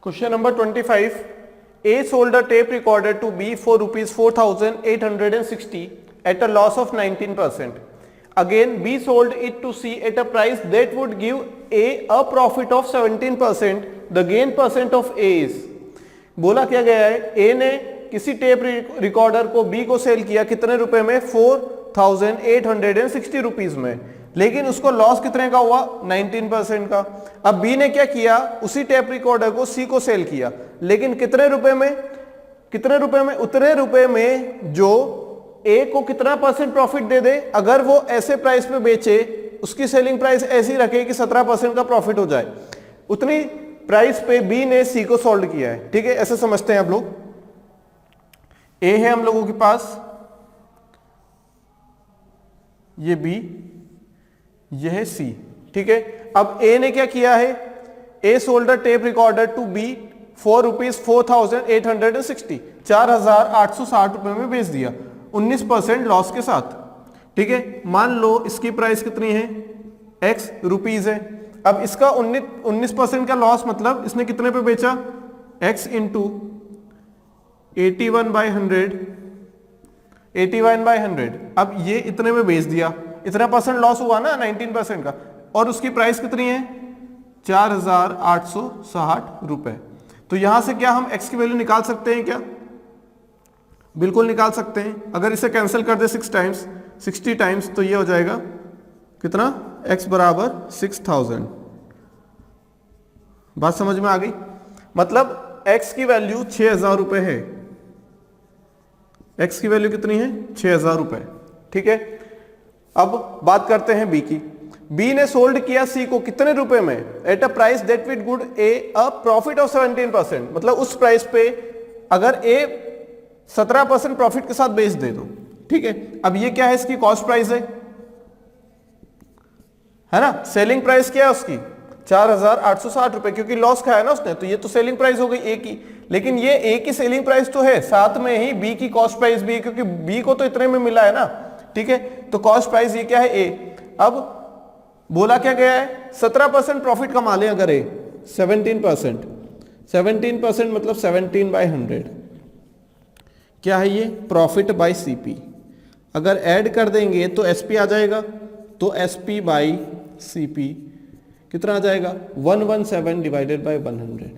Question number 25. A sold a tape recorder to B for rupees 4,860 at a loss of 19%. Again, B sold it to C at a price that would give A profit of 17%. The gain percent of A is. बोला क्या गया है, A ने किसी tape recorder को B को cell किया कितने रुपए में, 4,860 रुपीज में, लेकिन उसको लॉस कितने का हुआ, 19% का। अब B ने क्या किया, उसी टेप रिकॉर्डर को C को सेल किया, लेकिन कितने रुपए में, उतने रुपए में जो A को कितना परसेंट प्रॉफिट दे दे। अगर वो ऐसे प्राइस पे बेचे, उसकी सेलिंग प्राइस ऐसी रखे कि 17% का प्रॉफिट हो जाए, उतनी प्राइस पे B ने C को सोल्ड किया है। ठीक है, ऐसे समझते हैं आप लोग। A है हम लोगों के पास, ये B, यह है C। ठीक है, अब A ने क्या किया है, A sold a tape recorder to B for rupees 4,860, 4,860 रुपए में बेच दिया 19% लॉस के साथ। ठीक है, मान लो इसकी प्राइस कितनी है, X रुपीज है। अब इसका 19% का लॉस, मतलब इसने कितने पे बेचा, X इंटू 81/100। अब ये इतने में बेच दिया, इतना परसेंट लॉस हुआ ना, 19% का, और उसकी प्राइस कितनी है, 4,860 रुपए। तो यहां से क्या हम x की वैल्यू निकाल सकते हैं क्या, बिल्कुल निकाल सकते हैं। अगर इसे कैंसिल कर दे 60 टाइम्स, तो ये हो जाएगा कितना, x बराबर 6,000। बात समझ में आ गई, मतलब x की वैल्यू 6,000 रुपए है। x की वैल्यू कितनी है, 6,000 रुपए। ठीक है, अब बात करते हैं B की। B ने सोल्ड किया C को कितने रुपए में, at a price that would give A profit of 17%, मतलब उस प्राइस पे अगर A 17% प्रॉफिट के साथ बेच दे दो। ठीक है, अब ये क्या है, इसकी कॉस्ट प्राइस है ना, सेलिंग प्राइस क्या है उसकी, 4,860 रुपए, क्योंकि लॉस खाया ना उसने, तो ये तो सेलिंग प्राइस हो गई A की। लेकिन ये A की सेलिंग प्राइस तो है, साथ में ही B की कॉस्ट प्राइस भी है, क्योंकि B को तो इतने में मिला है ना। ठीक है, तो कॉस्ट प्राइस ये क्या है, A। अब बोला क्या गया है, 17% प्रॉफिट कमा ले अगर A, 17% मतलब 17/100 क्या है ये, प्रॉफिट बाय CP। अगर ऐड कर देंगे तो SP आ जाएगा, तो SP बाई CP कितना आ जाएगा, 117 डिवाइडेड बाय 100।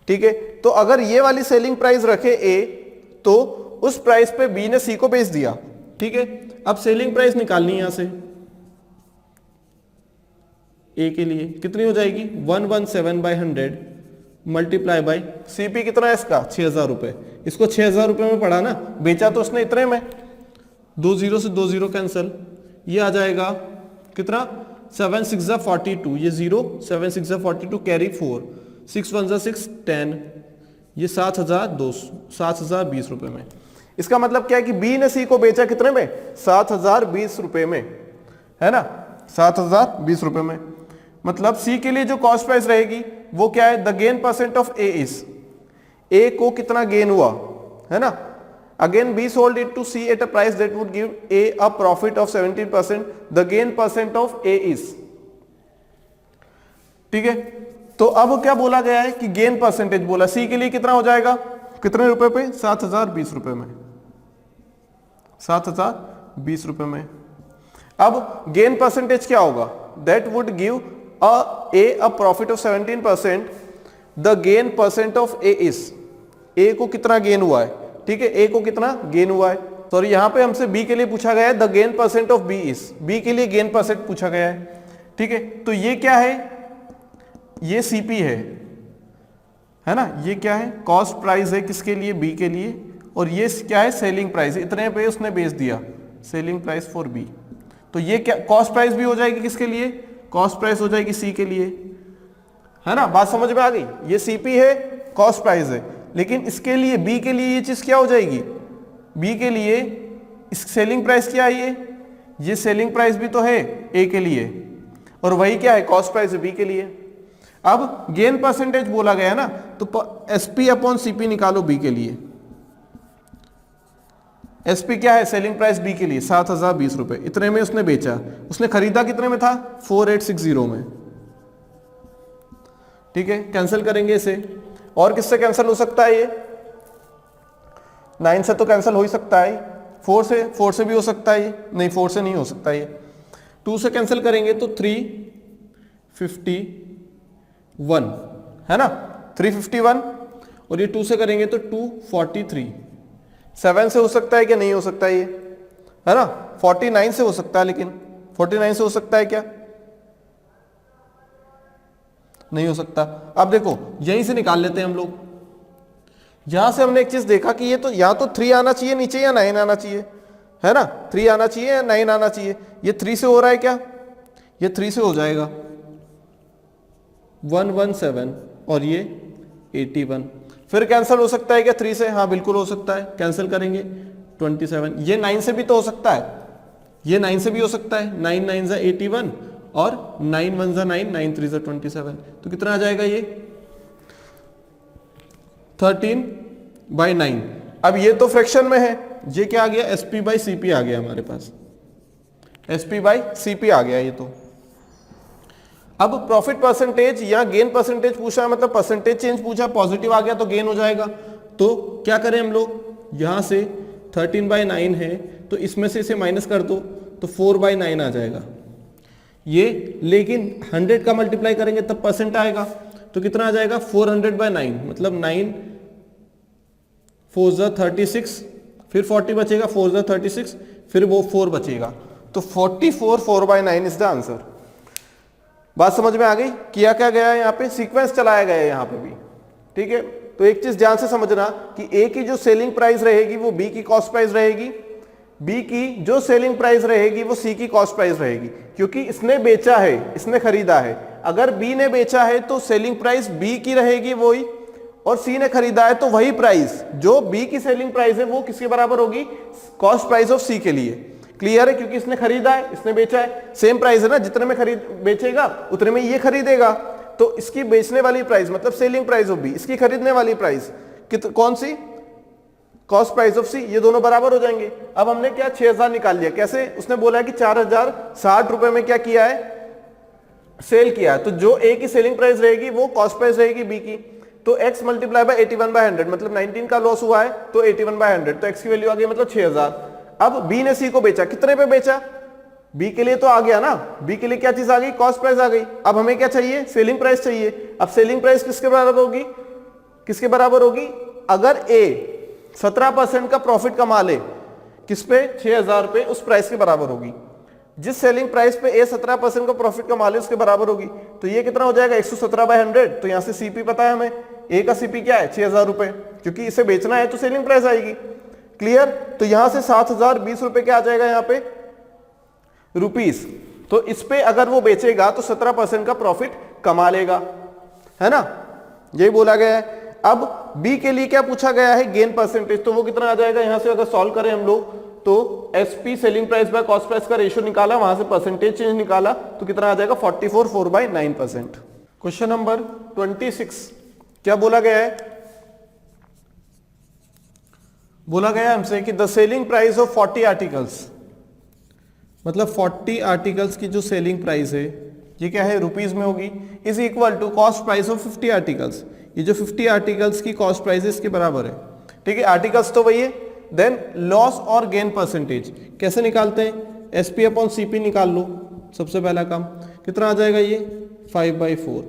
ठीक है, तो अगर ये वाली सेलिंग प्राइस रखे A, तो उस प्राइस पे B ने C को बेच दिया। ठीक है, अब सेलिंग प्राइस निकालनी है यहां से A के लिए, कितनी हो जाएगी, 117/100 मल्टीप्लाई बाई CP कितना है इसका, 6,000 रुपए। इसको 6,000 रुपए में पड़ा ना, बेचा तो उसने इतने में, 2 0 से 2 0 कैंसल, ये आ जाएगा कितना, 7 6 42, ये 0, 7 6 42 कैरी 4, 6 1 6 10, ये 7,020 रुपए में। इसका मतलब क्या है कि B ने C को बेचा कितने में, 7,020 रुपए में, है ना, 7,020 रुपए में। मतलब C के लिए जो कॉस्ट प्राइस रहेगी वो क्या है, the gain percent of A is, A को कितना गेन हुआ, है ना। Again B sold it to C at a price that would give A a profit of 17%, the gain percent of A is. ठीक है, तो अब क्या बोला गया है कि गेन परसेंटेज बोला, C के लिए कितना हो जाएगा, कितने रुपए पे, 7,020 रुपए में, 7,020 रुपए में। अब गेन परसेंटेज क्या होगा, that would give A profit of 17%, the gain percent of A is, A को कितना गेन हुआ है। ठीक है, A को कितना गेन हुआ है, सॉरी यहां पे हमसे B के लिए पूछा गया है, the gain percent of B is, B के लिए गेन परसेंट पूछा गया है। ठीक है, तो ये क्या है, ये CP है ना, ये क्या है, कॉस्ट प्राइस है किसके लिए, B के लिए, और ये क्या है, सेलिंग प्राइस, इतने पे उसने बेच दिया, सेलिंग प्राइस फॉर B। तो ये क्या, कॉस्ट प्राइस भी हो जाएगी किसके लिए, कॉस्ट प्राइस हो जाएगी C के लिए, है ना। बात समझ में आ गई, ये CP है, कॉस्ट प्राइस है, लेकिन इसके लिए B के लिए ये चीज क्या हो जाएगी, B के लिए इस सेलिंग प्राइस क्या है, ये सेलिंग प्राइस भी तो है A के लिए, और वही क्या है, कॉस्ट प्राइस है B के लिए। अब गेन परसेंटेज बोला गया है ना, तो SP अपॉन CP निकालो B के लिए। SP क्या है, सेलिंग प्राइस B के लिए 7,020 रुपए, इतने में उसने बेचा, उसने खरीदा कितने में था, 4860 में। ठीक है, कैंसिल करेंगे इसे। और किससे कैंसिल हो सकता है ये? 9 से तो कैंसिल हो ही सकता है, 4 से भी हो सकता है ये, नहीं 4 से नहीं हो सकता ये। 2 से कैंसिल करेंगे तो 351 है ना, 351, और ये 2 से करेंगे तो 243। 7 से हो सकता है क्या? नहीं हो सकता ये, है ना। 49 से हो सकता है, लेकिन 49 से हो सकता है क्या? नहीं हो सकता। अब देखो यहीं से निकाल लेते हैं हम लोग। यहां से हमने एक चीज देखा कि ये तो या तो 3 आना चाहिए नीचे या 9 आना चाहिए, है ना। 3 आना चाहिए या 9 आना चाहिए। ये 3 से हो रहा है क्या? ये 3 से हो जाएगा 117 और ये 81। फिर कैंसिल हो सकता है क्या 3 से? हाँ बिल्कुल हो सकता है, कैंसिल करेंगे 27। ये 9 से भी तो हो सकता है, ये 9 से भी हो सकता है। 9 9 जा 81 और 9 1 जा 9, 9 3 जा 27। तो कितना आ जाएगा ये? 13/9। अब ये तो फ्रैक्शन में है, ये क्या आ गया? SP बाई CP आ गया हमारे पास, SP बाई CP आ गया ये तो। अब प्रॉफिट परसेंटेज या गेन परसेंटेज पूछा है, मतलब परसेंटेज चेंज पूछा, पॉजिटिव आ गया तो गेन हो जाएगा। तो क्या करें हम लोग, यहां से 13/9 है तो इसमें से इसे माइनस कर दो तो 4/9 आ जाएगा ये, लेकिन 100 का मल्टीप्लाई करेंगे तब परसेंट आएगा। तो कितना आ जाएगा? 400/9, मतलब 9 4 जा 36, फिर 40 बचेगा, 4 जा 36, फिर वो 4 बचेगा, तो 44 4/9 इज द आंसर। बात समझ में आ गई? किया क्या गया है यहाँ पे? सीक्वेंस चलाया गया है यहाँ पे भी, ठीक है। तो एक चीज ध्यान से समझना कि ए की जो सेलिंग प्राइस रहेगी वो बी की कॉस्ट प्राइस रहेगी, बी की जो सेलिंग प्राइस रहेगी वो सी की कॉस्ट प्राइस रहेगी, क्योंकि इसने बेचा है, इसने खरीदा है। अगर बी ने बेचा है तो सेलिंग प्राइस बी की रहेगी वही, और सी ने खरीदा है तो वही प्राइस जो बी की सेलिंग प्राइस है वो किसके बराबर होगी? कॉस्ट प्राइस ऑफ सी के लिए। क्लियर है? क्योंकि इसने खरीदा है, इसने बेचा है, सेम प्राइस है ना, जितने में खरीद बेचेगा उतने में ये खरीदेगा। तो इसकी बेचने वाली प्राइस मतलब सेलिंग प्राइस ऑफ बी, इसकी खरीदने वाली प्राइस कौन सी? कॉस्ट प्राइस ऑफ सी, ये दोनों बराबर हो जाएंगे। अब हमने क्या 6000 निकाल लिया, कैसे? उसने बोला है कि 4060 रुपए में क्या किया है? सेल किया है। तो जो ए की सेलिंग प्राइस रहेगी वो कॉस्ट प्राइस रहेगी बी की। तो x मल्टीप्लाई बाय 81/100, मतलब 19 का लॉस हुआ है तो 81/100, तो x की वैल्यू आ गई मतलब 6000। अब बी ने सी को बेचा, कितने पे बेचा? बी के लिए तो आ गया ना, बी के लिए क्या चीज आ गई? कॉस्ट प्राइस आ गई। अब हमें क्या चाहिए? सेलिंग प्राइस चाहिए। अब सेलिंग प्राइस किसके बराबर होगी? किसके बराबर होगी? अगर ए 17% का प्रॉफिट कमा ले, किस पे? 6000 पे, उस प्राइस के बराबर होगी। जिस सेलिंग प्राइस पे ए 17% का प्रॉफिट कमा ले उसके बराबर होगी। तो ये कितना हो जाएगा? 117/100। तो यहां से सीपी पता है हमें, ए का सीपी क्या है? 6000 रुपए, क्योंकि इसे बेचना है तो सेलिंग प्राइस आएगी। क्लियर? तो यहां से 7020 रुपए क्या आ जाएगा यहाँ पे? रुपीस। तो इस पे अगर वो बेचेगा तो 17% का प्रॉफिट कमा लेगा, है ना, यही बोला गया है। अब बी के लिए क्या पूछा गया है? Gain percentage. तो वो कितना आ जाएगा? यहां से अगर सॉल्व करें हम लोग तो SP selling price by cost price का रेशियो निकाला, वहां से परसेंटेज चेंज निकाला, तो कितना आ जाएगा? 44 4/9%। क्वेश्चन नंबर 26 क्या बोला गया है? बोला गया हमसे कि the selling price of 40 articles, मतलब 40 आर्टिकल्स की जो सेलिंग प्राइस है ये क्या है? रुपीज में होगी, is equal to cost price of 50 articles. ये जो 50 आर्टिकल्स की कॉस्ट प्राइस है इसके बराबर है, ठीक है। आर्टिकल्स तो वही है। देन लॉस और गेन परसेंटेज कैसे निकालते हैं? एसपी अपॉन सीपी निकाल लो, सबसे पहला काम। कितना आ जाएगा ये? 5/4।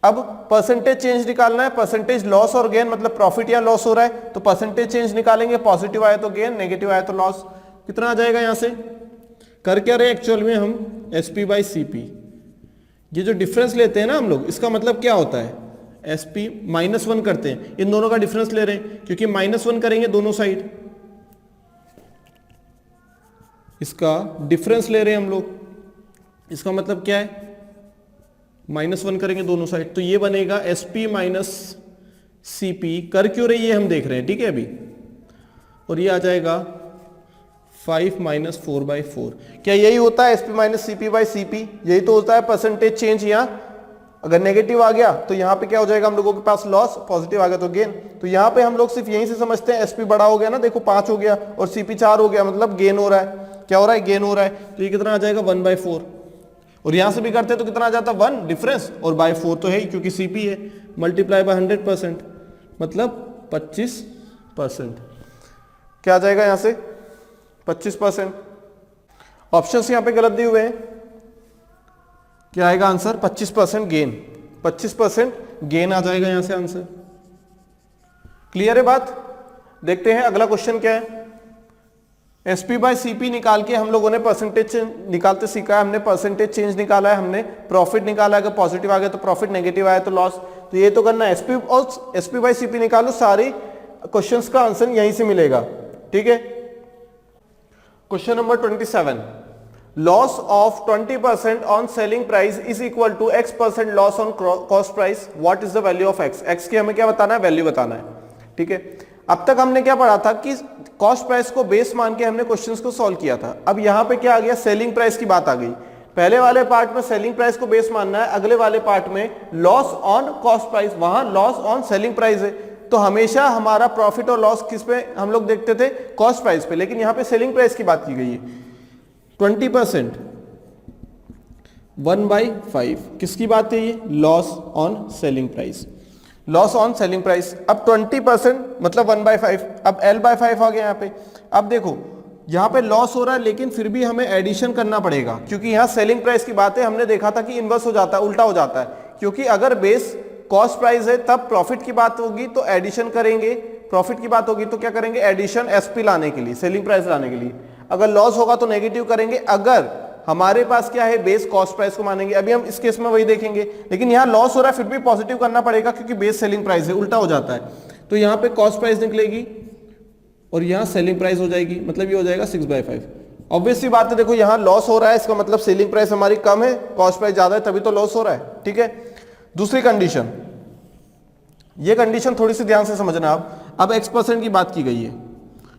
अब परसेंटेज चेंज निकालना है, परसेंटेज लॉस और गेन, मतलब प्रॉफिट या लॉस हो रहा है तो परसेंटेज चेंज निकालेंगे, पॉजिटिव आया तो गेन, नेगेटिव आया तो लॉस। कितना आ जाएगा? यहां से कर क्या रहे एक्चुअल में हम? SP/CP। ये जो डिफरेंस लेते हैं ना हम लोग, इसका मतलब क्या होता है? SP -1 करते हैं, इन दोनों का डिफरेंस ले रहे हैं, क्योंकि -1 करेंगे दोनों साइड, इसका डिफरेंस ले रहे हैं हम लोग। इसका मतलब क्या है? -1 करेंगे दोनों साइड, तो ये बनेगा SP - CP। कर क्यों रही है हम देख रहे हैं, ठीक है अभी। और ये आ जाएगा 5 - 4/4। क्या यही होता है SP - CP/CP? यही तो होता है परसेंटेज चेंज। यहाँ अगर नेगेटिव आ गया तो यहाँ पे क्या हो जाएगा हम लोगों के पास? लॉस। पॉजिटिव आ गया तो गेन। तो यहाँ पे हम लोग सिर्फ यहीं से समझते हैं SP बड़ा हो गया ना, देखो 5 हो गया और CP 4 हो गया, मतलब गेन हो रहा है। क्या हो रहा है? गेन हो रहा है। तो ये कितना आ जाएगा? 1/4। और यहां से भी करते तो कितना आ जाता? 1 डिफरेंस, और बाय 4 तो है ही क्योंकि CP है, मल्टीप्लाई बाय 100%। मतलब 25%। क्या आ जाएगा यहां से 25%। ऑप्शंस यहां पे गलत दिए हुए हैं। क्या आएगा आंसर 25% गेन, 25% गेन आ जाएगा यहां से आंसर। क्लियर है बात। देखते हैं अगला क्वेश्चन क्या है। एसपी बाय सीपी निकाल के हम लोगों ने परसेंटेज निकालते सीखा है, हमने परसेंटेज चेंज निकाला है, हमने प्रॉफिट निकाला है, अगर पॉजिटिव आ गया तो प्रॉफिट, नेगेटिव आया तो लॉस। तो ये तो करना है, एसपी और एसपी बाय सीपी निकालो, सारी क्वेश्चंस का आंसर यहीं से मिलेगा। ठीक है। Question number 27, loss of 20% on selling price is equal to x% loss on cost price, what is the value of x। x की हमें क्या बताना है, वैल्यू बताना है। ठीक है। अब तक हमने क्या पढ़ा था कि कॉस्ट प्राइस को बेस मान के हमने क्वेश्चंस को सॉल्व किया था। अब यहां पे क्या आ गया, सेलिंग प्राइस की बात आ गई। पहले वाले पार्ट में सेलिंग प्राइस को बेस मानना है, अगले वाले पार्ट में लॉस ऑन कॉस्ट प्राइस, वहां लॉस ऑन सेलिंग प्राइस है। तो हमेशा हमारा प्रॉफिट और लॉस किस पे हम लोग देखते थे, कॉस्ट प्राइस पे, लेकिन यहां पे सेलिंग प्राइस की बात की गई है। 20% 1/5 किसकी बात है, ये loss on selling price, loss on selling price. अब 20% मतलब 1/5, अब L/5 आ गया यहाँ पे। अब देखो यहाँ पे लॉस हो रहा है, लेकिन फिर भी हमें एडिशन करना पड़ेगा, क्योंकि यहाँ सेलिंग प्राइस की बात है। हमने देखा था कि इनवर्स हो जाता है, उल्टा हो जाता है, क्योंकि अगर बेस कॉस्ट प्राइस है तब प्रॉफिट की बात होगी तो एडिशन करेंगे, प्रॉफिट की बात होगी तो क्या करेंगे, एडिशन एसपी लाने के लिए, सेलिंग प्राइस लाने के लिए। अगर लॉस होगा तो नेगेटिव करेंगे, अगर हमारे पास क्या है, बेस कॉस्ट प्राइस को मानेंगे। अभी हम इस केस में वही देखेंगे, लेकिन यहाँ लॉस हो रहा है फिर भी पॉजिटिव करना पड़ेगा, क्योंकि बेस सेलिंग प्राइस है, उल्टा हो जाता है। तो यहाँ पे कॉस्ट प्राइस निकलेगी और यहाँ सेलिंग प्राइस हो जाएगी, मतलब ये हो जाएगा 6/5। ऑब्वियसली बात है, देखो यहाँ लॉस हो रहा है, इसका मतलब सेलिंग प्राइस हमारी कम है, कॉस्ट प्राइस ज्यादा है, तभी तो लॉस हो रहा है। ठीक है। दूसरी कंडीशन, ये कंडीशन थोड़ी सी ध्यान से समझना आप। अब x% की बात की गई है,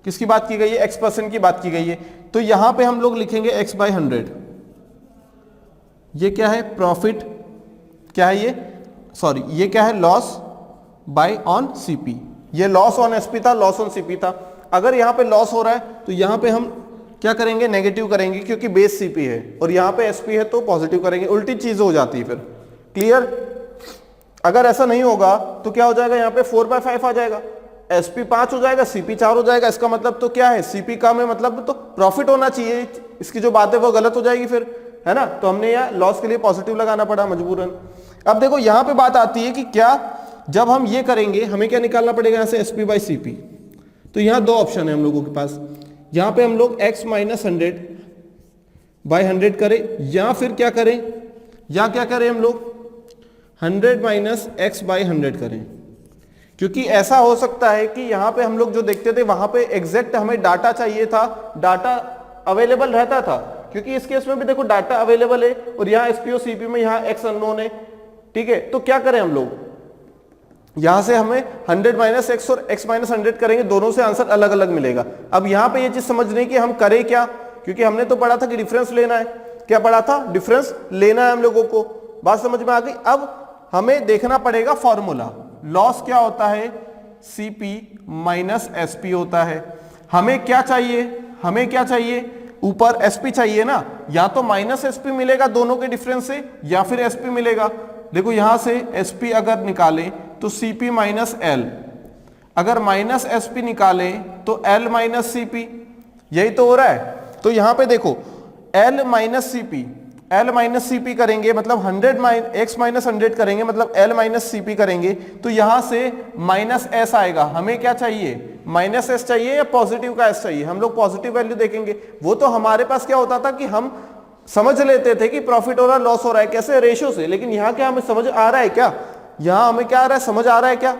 किसकी बात की गई है, x% की बात की गई है। तो यहां पे हम लोग लिखेंगे x/100। ये क्या है, प्रॉफिट, क्या है ये, सॉरी ये क्या है, लॉस बाय ऑन सीपी। ये लॉस ऑन एसपी था, लॉस ऑन सीपी था। अगर यहां पे लॉस हो रहा है तो यहां पे हम क्या करेंगे, नेगेटिव करेंगे, क्योंकि बेस सीपी है, और यहां पे एसपी है तो पॉजिटिव करेंगे। उल्टी चीज हो जाती है फिर। क्लियर। अगर ऐसा नहीं होगा तो क्या हो जाएगा, यहाँ पे 4/5 आ जाएगा, एसपी 5 हो जाएगा, सीपी 4 हो जाएगा। इसका मतलब तो क्या है, सीपी कम है, मतलब तो प्रॉफिट होना चाहिए। इसकी जो बात है वो गलत हो जाएगी फिर, है ना। तो हमने यहाँ लॉस के लिए पॉजिटिव लगाना पड़ा मजबूरन। अब देखो यहाँ पे बात आती है कि क्या जब हम ये करेंगे हमें क्या निकालना पड़ेगा यहाँ से, SP/CP। तो यहाँ दो ऑप्शन है हम लोगों के पास। यहाँ पे हम लोग x-100/100 करें, या फिर क्या करें, या क्या करें हम लोग 100 - x/100 करें। क्योंकि ऐसा हो सकता है कि यहां पे हम लोग जो देखते थे वहां पे एग्जैक्ट हमें डाटा चाहिए था, डाटा अवेलेबल रहता था, क्योंकि इस केस में भी देखो डाटा अवेलेबल है, और यहाँ एसपी और सीपी में यहाँ x अननोन है। ठीक है। तो क्या करें हम लोग, यहां से हमें 100 - x और x - 100 करेंगे, दोनों से आंसर अलग अलग मिलेगा। अब यहां पे ये चीज समझने की हम करें क्या, क्योंकि हमने तो पढ़ा था कि डिफरेंस लेना है। क्या पढ़ा था, डिफरेंस लेना है हम लोगों को, बात समझ में आ गई। अब हमें देखना पड़ेगा फॉर्मूला, लॉस क्या होता है, सीपी माइनस एसपी होता है। हमें क्या चाहिए, हमें क्या चाहिए, ऊपर एसपी चाहिए ना, या तो माइनस एसपी मिलेगा दोनों के डिफरेंस से, या फिर एसपी मिलेगा। देखो यहां से एसपी अगर निकालें तो सीपी माइनस एल, अगर माइनस एसपी निकालें तो एल माइनस सीपी, यही तो हो रहा है। तो यहां पे देखो L minus CP, L minus CP करेंगे मतलब 100 - x - 100 करेंगे मतलब एल माइनस सीपी करेंगे, तो यहां से माइनस एस आएगा। हमें क्या चाहिए, माइनस एस चाहिए या पॉजिटिव का एस चाहिए, हम लोग पॉजिटिव वैल्यू देखेंगे। वो तो हमारे पास क्या होता था कि हम समझ लेते थे कि प्रॉफिट हो रहा है, लॉस हो रहा है, कैसे, रेशियो से। लेकिन यहां क्या हमें समझ आ रहा है, क्या यहां हमें क्या आ रहा है, समझ आ रहा है क्या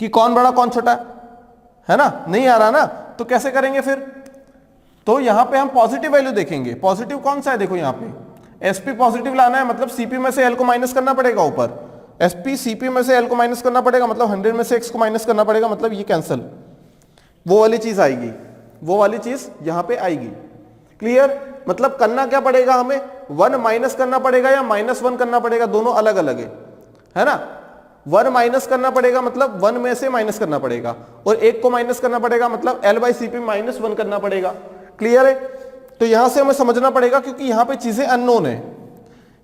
कि कौन बड़ा कौन छोटा है ना, नहीं आ रहा ना। तो कैसे करेंगे फिर, तो यहां पे हम पॉजिटिव वैल्यू देखेंगे। पॉजिटिव कौन सा है, देखो यहां पे एसपी पॉजिटिव लाना है, मतलब सीपी में से एल को माइनस करना पड़ेगा ऊपर, एसपी सीपी में से एल को माइनस करना पड़ेगा, मतलब 100 में से एक्स को माइनस करना पड़ेगा, मतलब ये कैंसिल, वो वाली चीज आएगी, वो वाली चीज यहां पे आएगी। क्लियर। मतलब करना क्या पड़ेगा, हमें 1 माइनस करना पड़ेगा या -1 करना पड़ेगा, दोनों अलग अलग है ना। 1 माइनस करना पड़ेगा मतलब 1 में से माइनस करना पड़ेगा, और 1 को माइनस करना पड़ेगा मतलब L/CP -1 करना पड़ेगा। क्लियर है। तो यहां से हमें समझना पड़ेगा, क्योंकि यहां पे चीजें अननोन है,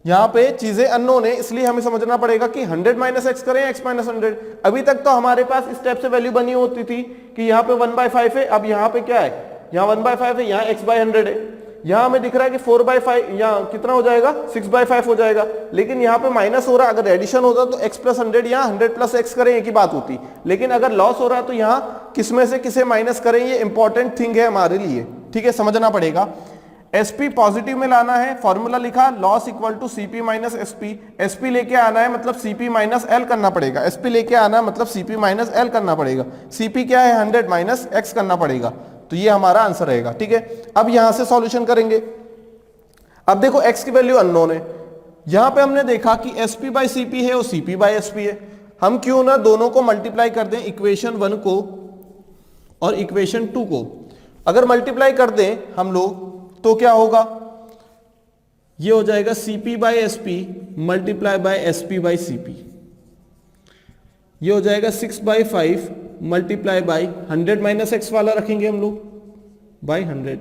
यहां पे चीजें अननोन है, इसलिए हमें समझना पड़ेगा कि 100 माइनस एक्स करें एक्स माइनस 100। अभी तक तो हमारे पास इस टाइप से वैल्यू बनी होती थी कि यहाँ पे 1/5 है, अब यहाँ पे क्या है, यहाँ 1/5 है, यहाँ x/100 है। यहाँ हमें दिख रहा है कि 4/5, यहाँ कितना हो जाएगा 6/5 हो जाएगा, लेकिन यहाँ पे माइनस हो रहा है। अगर एडिशन होता तो x + 100, यहाँ 100 + x करें एक ही बात होती, लेकिन अगर लॉस हो रहा है तो यहाँ किस में से किसे माइनस करें, ये इंपॉर्टेंट थिंग है हमारे लिए, ठीक है, समझना पड़ेगा। एसपी पॉजिटिव में लाना है, फॉर्मूला लिखा loss equal to CP minus SP. SP लेके आना है मतलब सीपी माइनस एल करना पड़ेगा, एसपी लेके आना है मतलब सीपी माइनस एल करना पड़ेगा। सीपी क्या है 100 माइनस एक्स करना पड़ेगा, तो ये हमारा आंसर रहेगा, ठीक है। अब यहां से सॉल्यूशन करेंगे। अब देखो एक्स की वैल्यू अननोन है, यहां पे हमने देखा कि एसपी बाई सीपी है और सीपी बाई एसपी है। हम क्यों ना दोनों को मल्टीप्लाई कर दें, इक्वेशन 1 को और इक्वेशन 2 को अगर मल्टीप्लाई कर दें हम लोग तो क्या होगा, ये हो जाएगा CP by SP multiply by SP by CP. ये हो जाएगा 6/5 मल्टीप्लाई बाई 100 माइनस एक्स वाला रखेंगे हम लोग बाई 100।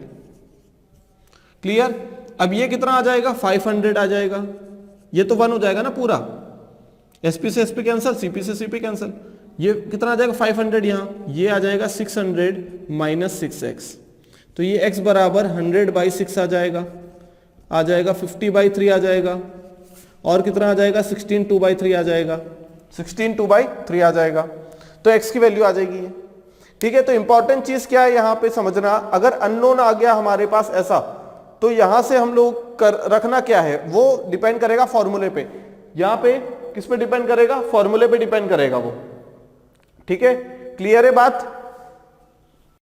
क्लियर। अब ये कितना आ जाएगा 500 आ जाएगा, ये तो 1 हो जाएगा ना पूरा, एसपी से एसपी कैंसिल, सीपी से सीपी कैंसिल। ये कितना आ जाएगा 500, यहां ये आ जाएगा 600 माइनस 6x, तो ये x बराबर 100/6 आ जाएगा, 50/3 आ जाएगा, और कितना आ जाएगा 16 2/3 आ जाएगा, 16 2/3 आ जाएगा, तो x की वैल्यू आ जाएगी, ठीक है। तो इंपॉर्टेंट चीज क्या है यहां पे समझना, अगर अननोन आ गया हमारे पास ऐसा, तो यहां से हम लोग रखना क्या है, वो डिपेंड करेगा फॉर्मूले पे। यहां पे किस पे डिपेंड करेगा, फॉर्मूले पे डिपेंड करेगा वो, ठीक है। क्लियर है बात।